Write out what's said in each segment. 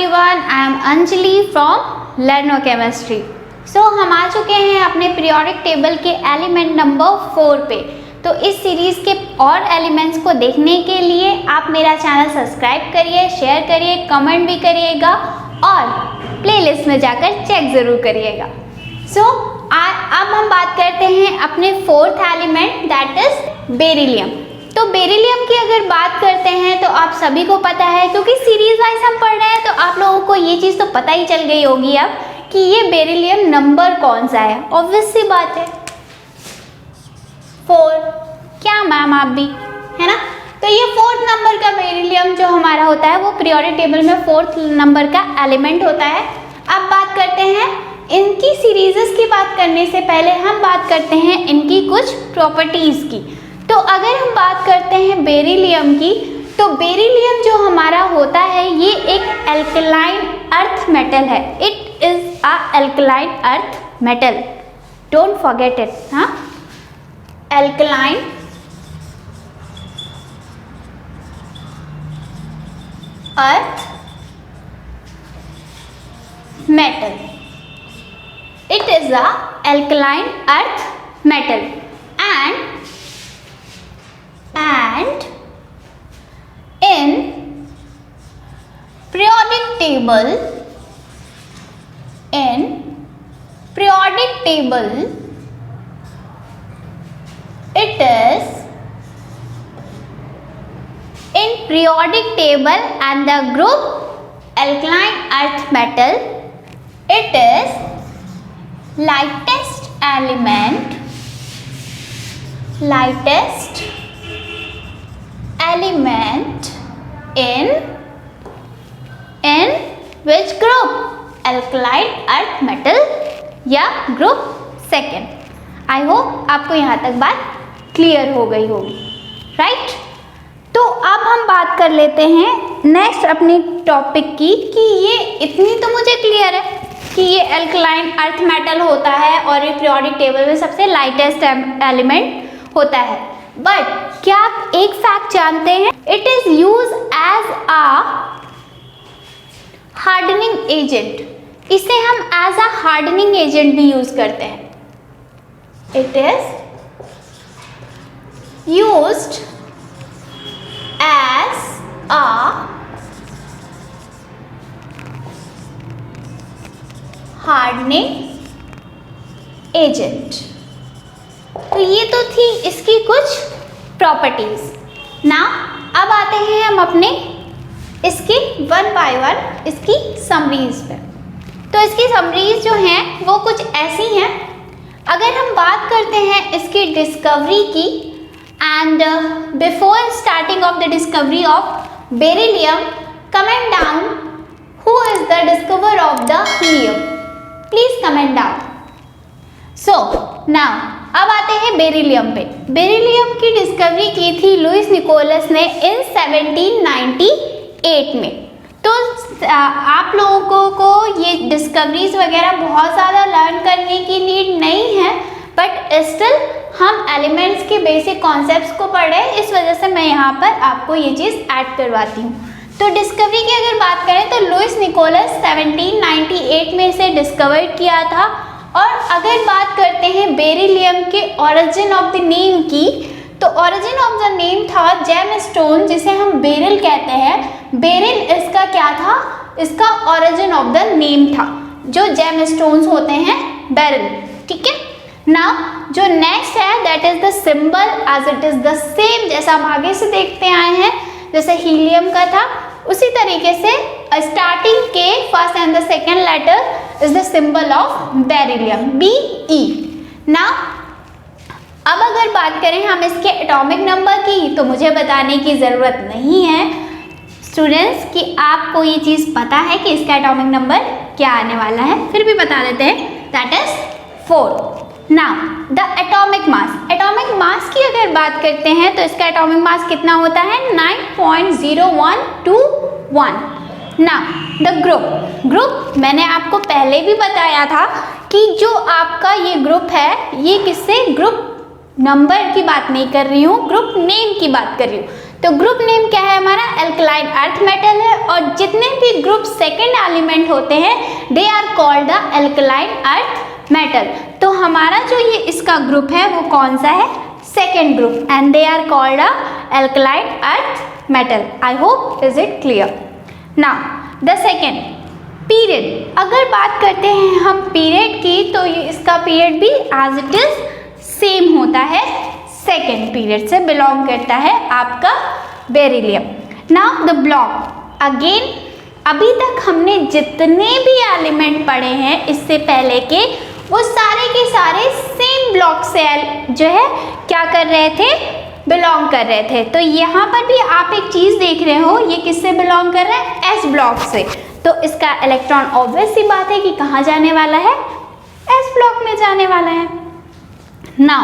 everyone, I am Anjali from Learno Chemistry. So हम आ चुके हैं अपने पीरियोडिक टेबल के एलिमेंट नंबर 4 पे। तो इस सीरीज़ के और एलिमेंट्स को देखने के लिए आप मेरा चैनल सब्सक्राइब करिए, शेयर करिए, कमेंट भी करिएगा और प्लेलिस्ट में जाकर चेक ज़रूर करिएगा। अब हम बात करते हैं अपने fourth element that is beryllium. तो बेरिलियम की अगर बात करते हैं तो आप सभी को पता है, क्योंकि सीरीज वाइज हम पढ़ रहे हैं तो आप लोगों को ये चीज़ तो पता ही चल गई होगी अब कि ये बेरिलियम नंबर कौन सा है। ऑब्वियस सी बात है 4। क्या मैम आप भी, है ना? तो ये 4th नंबर का बेरिलियम जो हमारा होता है वो पीरियोडिक टेबल में 4th नंबर का एलिमेंट होता है। अब बात करते हैं इनकी सीरीज़ की बात करने से पहले हम बात करते हैं इनकी कुछ प्रॉपर्टीज़ की। तो अगर हम बात करते हैं बेरिलियम की, तो बेरिलियम जो हमारा होता है ये एक एल्कलाइन अर्थ मेटल है। It is a alkaline earth metal, don't forget it. हाँ, alkaline earth metal, it is a alkaline earth metal and in periodic table it is in periodic table and the group alkaline earth metal, it is lightest element in which group? alkaline earth metal या group second. आई hope आपको यहाँ तक बात clear हो गई होगी, right? तो अब हम बात कर लेते हैं नेक्स्ट अपनी टॉपिक की कि ये इतनी तो मुझे क्लियर है कि ये एल्कलाइन अर्थ मेटल होता है और ये पीरियोडिक टेबल में सबसे लाइटेस्ट एलिमेंट होता है। बट क्या आप एक फैक्ट जानते हैं? It is use as a hardening agent. इसे हम एज अ हार्डनिंग एजेंट भी यूज करते हैं। It is used as a hardening agent. तो ये तो थी इसकी कुछ प्रॉपर्टीज। ना अब आते हैं हम अपने इसकी वन बाय वन इसकी समरीज पे। तो इसकी समरीज जो हैं वो कुछ ऐसी हैं। अगर हम बात करते हैं इसकी डिस्कवरी की, and before starting of the discovery of beryllium, comment down who is the discover of the helium. Please comment down. So now अब आते हैं बेरिलियम पे। बेरिलियम की डिस्कवरी की थी लुइस निकोलस ने इन 1798 में। तो आप लोगों को ये डिस्कवरीज वगैरह बहुत ज़्यादा लर्न करने की नीड नहीं है, बट स्टिल हम एलिमेंट्स के बेसिक कॉन्सेप्ट्स को पढ़ रहे हैं, इस वजह से मैं यहाँ पर आपको ये चीज़ ऐड करवाती हूँ। तो डिस्कवरी की अगर बात करें तो लुइस निकोलस 1798 में इसे डिस्कवर किया था। और अगर बात करते हैं बेरिलियम के ओरिजिन ऑफ द नेम की, तो ओरिजिन ऑफ द नेम था जेम स्टोन, जिसे हम बेरिल कहते हैं। बेरिल इसका क्या था? इसका ओरिजिन ऑफ द नेम था, जो जेम स्टोन्स होते हैं बेरिल। ठीक है ना? जो नेक्स्ट है that is the symbol as it is the same, जैसा हम आगे से देखते आए हैं, जैसे हीलियम का था उसी तरीके से स्टार्टिंग के first and the second letter is the symbol of beryllium, BE। ना अब अगर बात करें हम इसके एटॉमिक नंबर की, तो मुझे बताने की ज़रूरत नहीं है स्टूडेंट्स कि आपको ये चीज़ पता है कि इसका एटॉमिक नंबर क्या आने वाला है, फिर भी बता देते हैं, that is 4। Now the atomic mass. Atomic mass की अगर बात करते हैं तो इसका एटॉमिक मास कितना होता है? 9.0121। नाउ द ग्रुप मैंने आपको पहले भी बताया था कि जो आपका ये ग्रुप है, ये किससे, ग्रुप नंबर की बात नहीं कर रही हूँ, ग्रुप नेम की बात कर रही हूँ। तो ग्रुप नेम क्या है हमारा, एल्कलाइन अर्थ मेटल है, और जितने भी ग्रुप सेकेंड एलिमेंट होते हैं they are called the alkaline earth metal. तो हमारा जो ये इसका ग्रुप है वो कौन सा है, second group, and they are called the alkaline earth metal. I hope is it clear. Now the second period, अगर बात करते हैं हम पीरियड की तो ये इसका पीरियड भी एज इट इज सेम होता है, सेकेंड पीरियड से बिलोंग करता है आपका beryllium. Now the block, again अभी तक हमने जितने भी एलिमेंट पढ़े हैं इससे पहले के, वो सारे के सारे सेम ब्लॉक से जो है क्या कर रहे थे, बिलोंग कर रहे थे। तो यहाँ पर भी आप एक चीज़ देख रहे हो, ये किससे बिलोंग कर रहा है, एस ब्लॉक से। तो इसका इलेक्ट्रॉन ऑब्वियस सी बात है कि कहाँ जाने वाला है, एस ब्लॉक में जाने वाला है। नाउ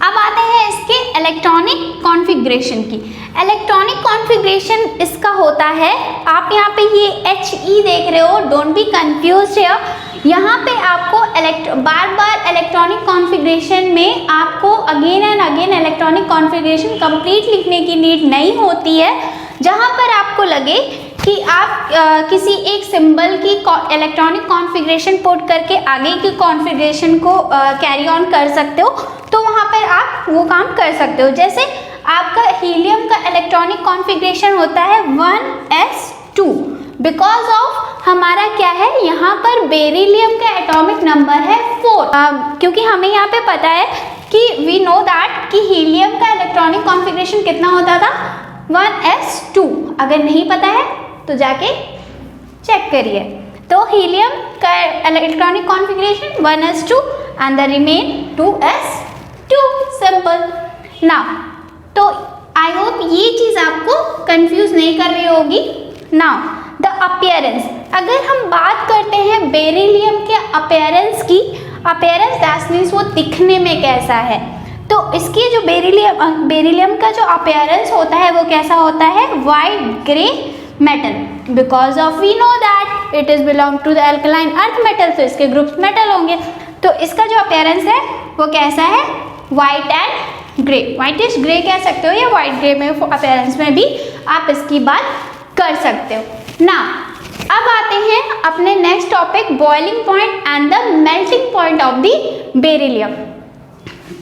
अब आते हैं इसके इलेक्ट्रॉनिक कॉन्फ़िगरेशन की। इलेक्ट्रॉनिक कॉन्फ़िगरेशन इसका होता है, आप यहाँ पे ये HE देख रहे हो, डोंट बी कंफ्यूज्ड हियर। यहाँ पे आपको बार बार इलेक्ट्रॉनिक कॉन्फ़िगरेशन में आपको again and again electronic configuration complete लिखने की नीड नहीं होती है। जहाँ पर आपको लगे कि आप किसी एक सिंबल की इलेक्ट्रॉनिक कॉन्फ़िगरेशन पुट करके आगे की कॉन्फ़िगरेशन को कैरी ऑन कर सकते हो, तो वहाँ पर आप वो काम कर सकते हो। जैसे आपका हीलियम का इलेक्ट्रॉनिक कॉन्फ़िगरेशन होता है 1s2, बिकॉज ऑफ हमारा क्या है, यहाँ पर बेरिलियम का एटॉमिक नंबर है 4, क्योंकि हमें यहाँ पे पता है कि वी नो दैट कि हीलियम का इलेक्ट्रॉनिक कॉन्फ़िगरेशन कितना होता था, 1s2। अगर नहीं पता है तो जाके चेक करिए। तो हीलियम का electronic configuration 1s2 and the remain 2s2, simple. Now तो आई होप ये चीज़ आपको कंफ्यूज नहीं कर रही होगी। नाउ द अपीयरेंस, अगर हम बात करते हैं बेरिलियम के अपीयरेंस की, अपीयरेंस दैट मीन्स वो दिखने में कैसा है, तो इसकी जो बेरिलियम का जो अपीयरेंस होता है वो कैसा होता है, white grey metal, because of we know that it is belong to the alkaline earth metal, तो इसके ग्रुप्स मेटल होंगे। तो इसका जो अपीयरेंस है वो कैसा है, white and grey, whitish grey कह सकते हो, या वाइट ग्रे में अपीयरेंस में भी आप इसकी बात कर सकते हो। ना अब आते हैं अपने next topic, boiling point and the melting point of the beryllium.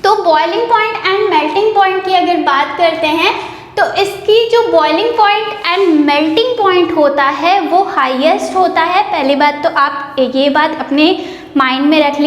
तो boiling point and melting point की अगर बात करते हैं तो इसकी जो boiling point and melting point होता है वो हाईएस्ट होता है। पहली बात तो आप ये बात अपने माइंड में रख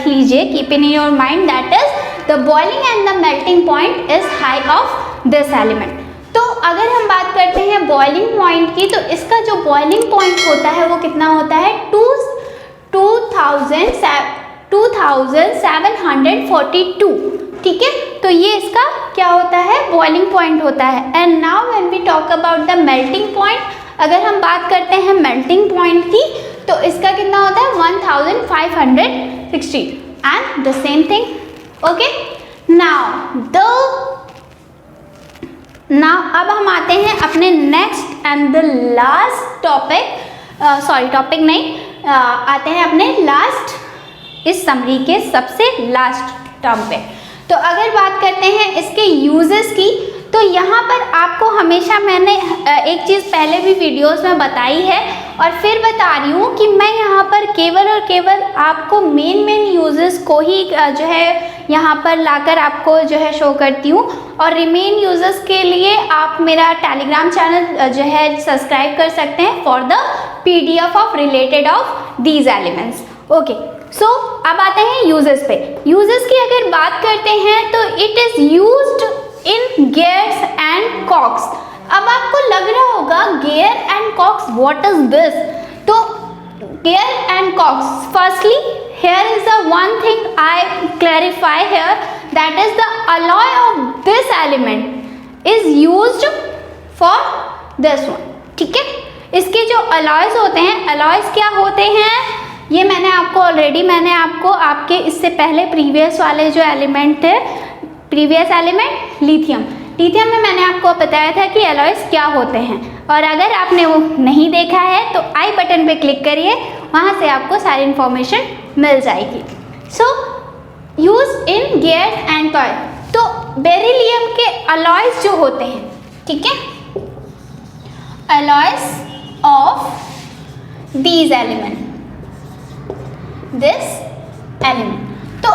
लीजिए, keep in your mind that is the boiling and the melting point is high of this element. तो अगर हम बात करते हैं बॉइलिंग पॉइंट की, तो इसका जो बॉइलिंग पॉइंट होता है वो कितना होता है, 2742, ठीक है। तो ये इसका क्या होता है, बॉइलिंग पॉइंट होता है। And now when we talk about the melting point, अगर हम बात करते हैं मेल्टिंग पॉइंट की, तो इसका कितना होता है 1560 and the same thing, okay. Now अब हम आते हैं अपने next and the last topic, topic नहीं, आते हैं अपने लास्ट इस समरी के सबसे लास्ट टर्म पे। तो अगर बात करते हैं इसके यूजेस की, तो यहाँ पर आपको हमेशा मैंने एक चीज़ पहले भी वीडियोस में बताई है और फिर बता रही हूँ कि मैं यहाँ पर केवल और केवल आपको मेन यूजेस को ही जो है यहाँ पर लाकर आपको जो है शो करती हूँ, और रिमेन यूजेस के लिए आप मेरा टेलीग्राम चैनल जो है सब्सक्राइब कर सकते हैं for the PDF of related of these elements, okay. So अब आते हैं यूजेस पे। यूजेस की अगर बात करते हैं तो it is used in gears and cocks. अब आपको लग रहा होगा gear and cocks, what is this? तो gear and cocks, firstly here is the one thing I clarify here, that is the alloy of this element is used for this one, ठीक है। इसके जो alloys होते हैं, alloys क्या होते हैं ये मैंने आपको आपके इससे पहले प्रीवियस वाले जो एलिमेंट है, प्रीवियस एलिमेंट लिथियम में मैंने आपको बताया था कि अलॉयज क्या होते हैं, और अगर आपने वो नहीं देखा है तो आई बटन पे क्लिक करिए, वहाँ से आपको सारी इन्फॉर्मेशन मिल जाएगी। So use in gears and coil. तो बेरिलियम के अलॉयज जो होते हैं ठीक है, alloys of these element, this element। तो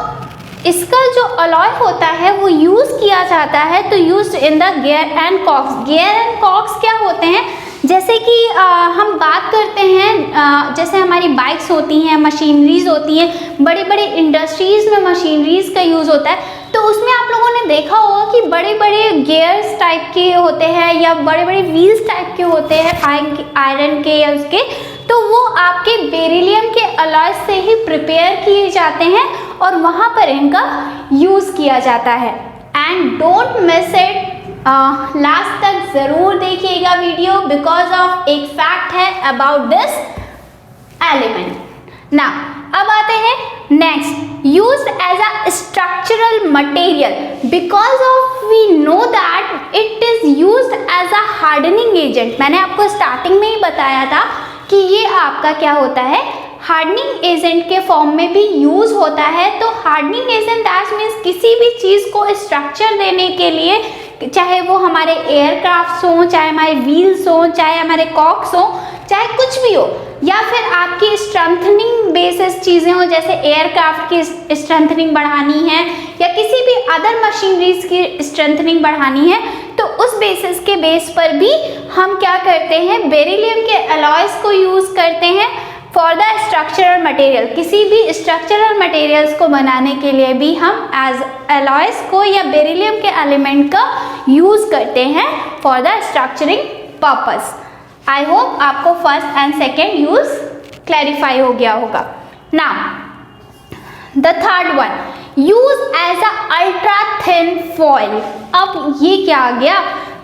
इसका जो अलॉय होता है वो यूज किया जाता है, तो use in the gear and cogs. Gear and cogs क्या होते हैं, जैसे कि हम बात करते हैं, जैसे हमारी बाइक्स होती हैं, मशीनरीज होती हैं, बड़ी बड़ी इंडस्ट्रीज में मशीनरीज का यूज़ होता है, तो उसमें आप लोगों ने देखा होगा कि बड़े बड़े गियर्स टाइप के होते हैं या बड़े बड़े व्हील्स टाइप के होते हैं आयरन के या उसके, तो वो आपके बेरिलियम के अलॉय से ही प्रिपेयर किए जाते हैं और वहाँ पर इनका यूज़ किया जाता है। And don't miss it, last तक ज़रूर देखिएगा वीडियो, बिकॉज ऑफ एक फैक्ट है अबाउट दिस एलिमेंट। ना अब आते हैं next, used as a structural material, because of we know that it is used as a hardening agent. मैंने आपको स्टार्टिंग में ही बताया था कि ये आपका क्या होता है, हार्डनिंग एजेंट के फॉर्म में भी यूज होता है। तो हार्डनिंग एजेंट दैट मीन्स किसी भी चीज़ को स्ट्रक्चर देने के लिए, चाहे वो हमारे एयरक्राफ्ट्स हों, चाहे हमारे व्हील्स हों, चाहे हमारे कॉक्स हों, चाहे कुछ भी हो, या फिर आपकी स्ट्रेंथनिंग बेसिस चीज़ें हो, जैसे एयरक्राफ्ट की स्ट्रेंथनिंग बढ़ानी है या किसी भी अदर मशीनरीज की स्ट्रेंथनिंग बढ़ानी है, तो उस बेसिस के बेस पर भी हम क्या करते हैं, बेरिलियम के अलॉयज को यूज़ करते हैं फॉर द स्ट्रक्चरल मटेरियल। किसी भी स्ट्रक्चरल मटेरियल्स को बनाने के लिए भी हम एज अलॉयज को या बेरिलियम के एलिमेंट का यूज़ करते हैं for the structuring purpose. I hope आपको first and second use clarify हो गया होगा। Now the third one, use as a ultra thin foil. अब ये क्या आ गया,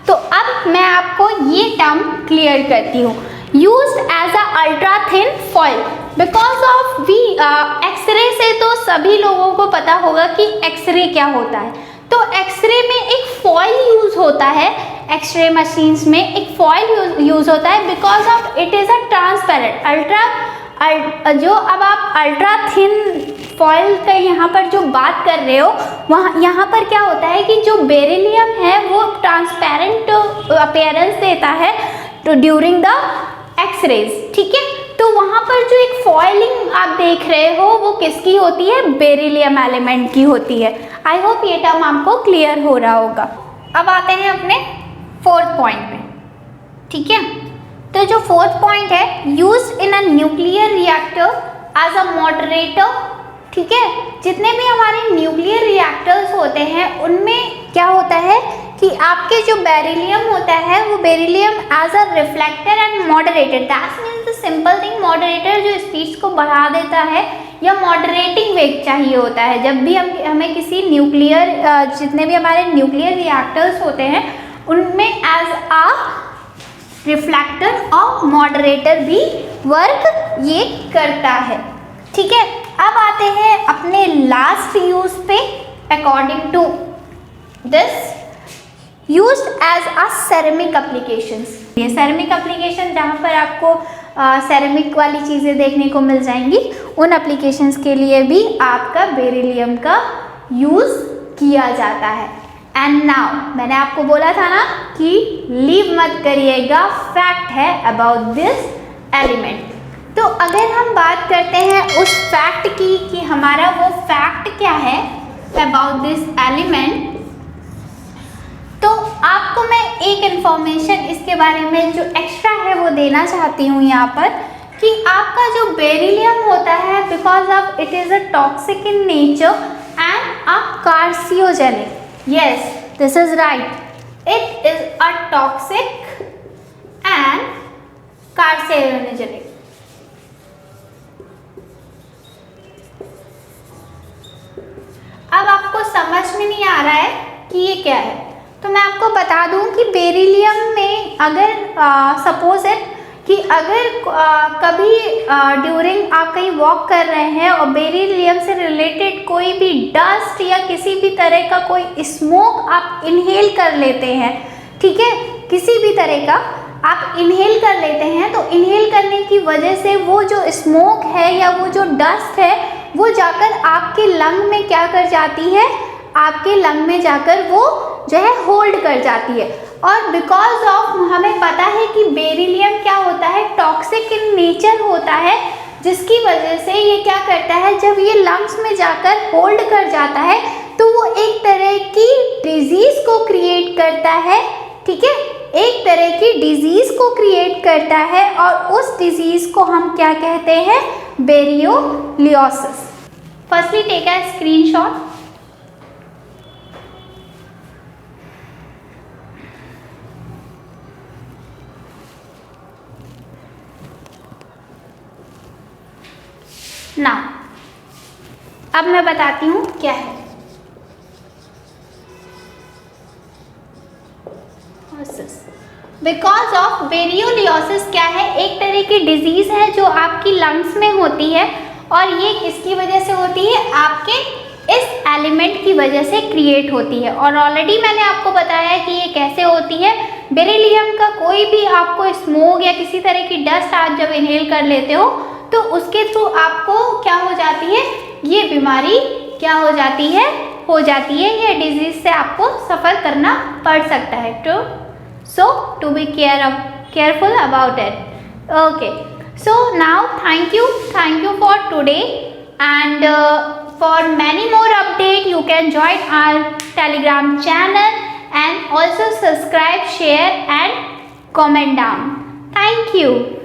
तो अब मैं आपको ये टर्म क्लियर करती हूँ, used as a ultra thin foil, because of we X ray से तो सभी लोगों को पता होगा कि एक्सरे क्या होता है। तो एक्सरे में एक फॉइल यूज होता है, एक्सरे मशीन्स में एक फॉइल यूज होता है, because of it is a transparent जो अब आप अल्ट्रा थिन फॉइल का यहाँ पर जो बात कर रहे हो, वहाँ यहाँ पर क्या होता है कि जो बेरिलियम है वो ट्रांसपेरेंट अपीयरेंस देता है तो ड्यूरिंग द एक्सरेज, ठीक है। तो वहाँ पर जो एक फॉइलिंग आप देख रहे हो वो किसकी होती है, बेरिलियम एलिमेंट की होती है। आई होप ये टर्म आपको क्लियर हो रहा होगा। अब आते हैं अपने फोर्थ पॉइंट पे, ठीक है। तो जो फोर्थ पॉइंट है, used in a nuclear reactor as a moderator, ठीक है। जितने भी हमारे न्यूक्लियर रिएक्टर्स होते हैं उनमें क्या होता है कि आपके जो बेरिलियम होता है वो beryllium as a reflector and moderator, that means the simple thing, moderator जो स्पीच को बढ़ा देता है या मॉडरेटिंग वेग चाहिए होता है। जब भी हमें किसी न्यूक्लियर जितने भी हमारे न्यूक्लियर रिएक्टर्स होते हैं उनमें एज अ रिफ्लेक्टर और मॉडरेटर भी वर्क ये करता है, ठीक है। अब आते हैं अपने लास्ट यूज पे, according to this used as a ceramic applications. ये सेरेमिक एप्लीकेशन जहाँ पर आपको सेरेमिक वाली चीज़ें देखने को मिल जाएंगी, उन एप्लीकेशंस के लिए भी आपका बेरिलियम का यूज़ किया जाता है। एंड नाउ मैंने आपको बोला था ना कि लीव मत करिएगा, फैक्ट है अबाउट दिस एलिमेंट। तो अगर हम बात करते हैं उस फैक्ट की कि हमारा वो फैक्ट क्या है अबाउट दिस एलिमेंट, तो आपको मैं एक इन्फॉर्मेशन इसके बारे में जो एक्स्ट्रा है वो देना चाहती हूँ यहाँ पर, कि आपका जो बेरिलियम होता है, because of it is a toxic in nature and a carcinogenic, yes, this is right, it is a toxic and carcinogenic। अब आपको समझ में नहीं आ रहा है कि ये क्या है, तो मैं आपको बता दूं कि बेरिलियम में अगर सपोज इट कि अगर कभी ड्यूरिंग आप कहीं वॉक कर रहे हैं और बेरिलियम से रिलेटेड कोई भी डस्ट या किसी भी तरह का कोई स्मोक आप इनहेल कर लेते हैं, ठीक है, किसी भी तरह का आप इनहेल कर लेते हैं, तो इनहेल करने की वजह से वो जो स्मोक है या वो जो डस्ट है वो जाकर आपके लंग में क्या कर जाती है, आपके लंग में जाकर वो जो है होल्ड कर जाती है। और बिकॉज ऑफ हमें पता है कि बेरिलियम क्या होता है, टॉक्सिक इन नेचर होता है, जिसकी वजह से ये क्या करता है, जब ये लंग्स में जाकर होल्ड कर जाता है तो वो एक तरह की डिजीज को क्रिएट करता है, ठीक है, एक तरह की डिजीज को क्रिएट करता है और उस डिजीज को हम क्या कहते हैं, berylliosis. Firstly take a screenshot. ना अब मैं बताती हूँ क्या है। बिकॉज ऑफ बेरियोलियोसिस क्या है, एक तरह की डिजीज है जो आपकी लंग्स में होती है और ये किसकी वजह से होती है, आपके इस एलिमेंट की वजह से क्रिएट होती है। और ऑलरेडी मैंने आपको बताया है कि ये कैसे होती है। बेरिलियम का कोई भी आपको स्मोक या किसी तरह की डस्ट आप जब इनहेल कर लेते हो तो उसके थ्रू आपको क्या हो जाती है, ये बीमारी क्या हो जाती है, ये डिजीज से आपको सफ़र करना पड़ सकता है। to be careful about it. Okay, so now thank you for today, and for many more update you can join our Telegram channel and also subscribe, share and comment down. Thank you.